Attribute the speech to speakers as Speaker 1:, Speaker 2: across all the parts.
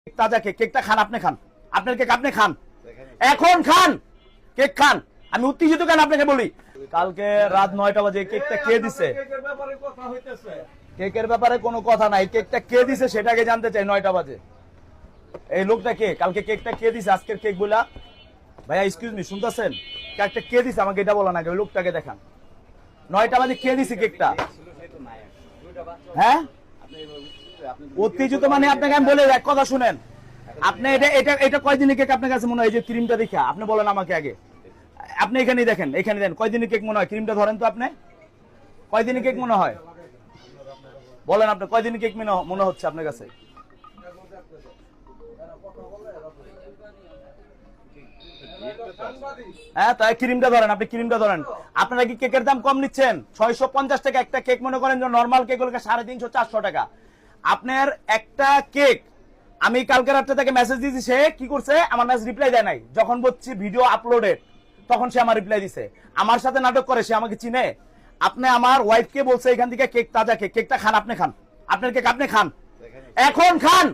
Speaker 1: তাজা কেক, কেকটা খান, আপনি খান, আপনার কেক আপনি খান, এখন খান, কেক খান। আমি উত্তেজিত কেন আপনাকে বলি, কালকে রাত 9টা বাজে কেকটা কে দিছে? কেকের ব্যাপারে কোনো কথা নাই, কেকটা কে দিছে সেটাকে জানতে চাই। 9টা বাজে এই লোকটা কে? কালকে কেকটা কে দিছে? আজকের কেক বলা ভাইয়া, এক্সকিউজ মি, শুনতেছেন? কেকটা কে দিছে আমাকে এটা বলা না, ওই লোকটাকে দেখান। 9টা বাজে কে দিছে কেকটা? হ্যাঁ, উত্তেজিত মানে আপনাকে আমি বলে এক কথা শুনেন, আপনি এটা এটা এটা কয়দিনের কেক আপনার কাছে মনে হয়? যে ক্রিমটা দেখা আপনি বলেন আমাকে আগে, আপনি এখানে দেখেন, এখানে দেন, কয়দিনের কেক মনে হয়? ক্রিমটা ধরেন তো, আপনি কয়দিনের কেক মনে হয় বলেন? আপনি কয়দিনের কেক মনে হচ্ছে আপনার কাছে? হ্যাঁ, তাই ক্রিমটা ধরেন, আপনি ক্রিমটা ধরেন। আপনারা কি কেকের দাম কম নিচ্ছেন? 650 টাকা একটা কেক, মনে করেন যে নর্মাল কেক গুলোকে 350 400 টাকা। আপনার একটা কেক আমি কালকে রাত্রে তাকে মেসেজ দিয়েছি, সে কি করছে? আমার মেসেজ রিপ্লাই দেয় নাই। যখন বলছি ভিডিও আপলোডেড, তখন সে আমার রিপ্লাই দিছে। আমার সাথে নাটক করে, সে আমাকে চিনে। আপনি আমার ওয়াইফকে বলছে এখান থেকে কেক তাজা কেক, কেকটা খান, আপনি খান, আপনার কেক আপনি খান, এখন খান,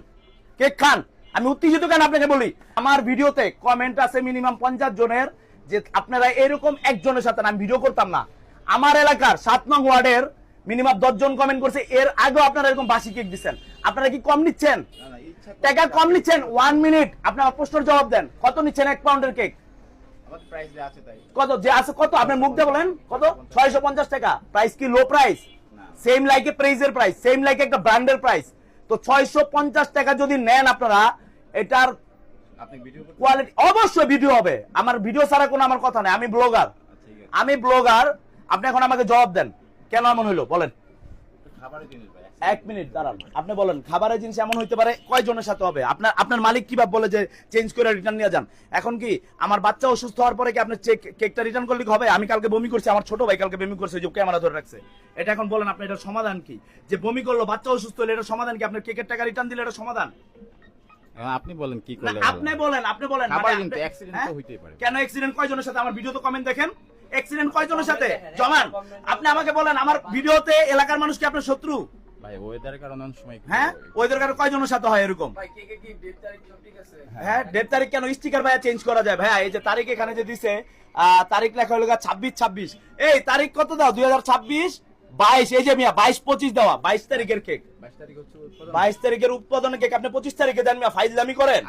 Speaker 1: কেক খান। আমি উত্তেজিত কেন আপনাকে বলি, আমার ভিডিওতে কমেন্ট আছে মিনিমাম 50 জনের, যে আপনারা এরকম একজনের সাথে আমি ভিডিও করতাম না। আমার এলাকার 7 নং ওয়ার্ডের মিনিমাম 10 জন কমেন্ট করছে, এর আগেও আপনারা এরকম বাসি কেক দিচ্ছেন। আপনারা কি কম নিচ্ছেন? টাকা কম নিচ্ছেন? 1 মিনিট আপনার প্রশ্নের জবাব দেন। কত নিচ্ছেন 1 পাউন্ডের কেক? কত যে আছে, কত আপনার মুখ দিয়ে বলেন, কত? 650 টাকা। প্রাইস কি লো প্রাইস? সেম লাইকে প্রাইজের প্রাইস, সেম লাইকে একটা ব্র্যান্ডের প্রাইস। তো 650 টাকা যদি নেন আপনারা, এটার কোয়ালিটি অবশ্যই ভিডিও হবে। আমার ভিডিও ছাড়া কোনো আমার কথা নেই, আমি ব্লগার, আমি ব্লগার। আপনি এখন আমাকে জবাব দেন, কেন এমন হইলো বলেন? 1 মিনিট দাঁড়ান, আপনি বলেন খাবারের জিনিস এমন হইতে পারে কয়জনের সাথে হবে? আপনার মালিক কিভাবে বলে যে চেঞ্জ করে রিটার্ন নিয়ে যান? এখন কি আমার বাচ্চা অসুস্থ হওয়ার পরে কি আপনি কেকটা রিটার্ন করলে হবে? আমি কালকে বমি করছি, আমার ছোট ভাই কালকে বমি করছে, যে ক্যামেরা ধরে রাখছে। এটা এখন বলেন আপনি, এটার সমাধান কি? যে বমি করলো, বাচ্চা অসুস্থ হলে এটার সমাধান কি? আপনার কেকের টাকা রিটার্ন দিলে এটা সমাধান?
Speaker 2: আপনি বলেন কি করলে?
Speaker 1: আপনি বলেন, আপনি বলেন। কেন অ্যাক্সিডেন্ট কয়জনের সাথে? আমার ভিডিও তো কমেন্ট দেখেন, অ্যাক্সিডেন্ট কয়জনের সাথে জমান? আপনি আমাকে বলেন, আমার ভিডিওতে এলাকার মানুষ কি আপনার শত্রু?
Speaker 2: ভাই ওয়েদারের কারণে অনেক সময়,
Speaker 1: হ্যাঁ, ওয়েদারের কারণে কয়জনের সাথে হয় এরকম? হ্যাঁ, ডেট তারিখ কেন স্টিকার ভাইয়া চেঞ্জ করা যায়? ভাইয়া এই যে তারিখ এখানে যে দিছে, তারিখ লেখা হলো 26-26, এই তারিখ কত দাও? 2026 22, এই যে মিয়া 22-25 দেওয়া, 22 তারিখের কেক, 22 তারিখের উৎপাদনের কেক আপনি 25 তারিখে দেন মিয়া। ফাইজলামি করেন,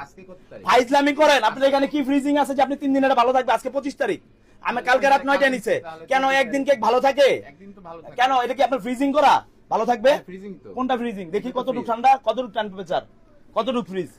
Speaker 1: ফাইজলামি করেন। আপনার এখানে কি ফ্রিজিং আছে যে আপনি 3 দিন এটা ভালো থাকবে? আজকে 25 তারিখ, আমি কালকে রাত 9টায় নিছে। কেন একদিন কেক ভালো থাকে? কেন এটা কি আপনার ফ্রিজিং করা ভালো থাকবে? কোনটা ফ্রিজিং দেখি? কতটুকু ঠান্ডা, কতটুকু টেম্পারেচার, কতটুকু ফ্রিজ?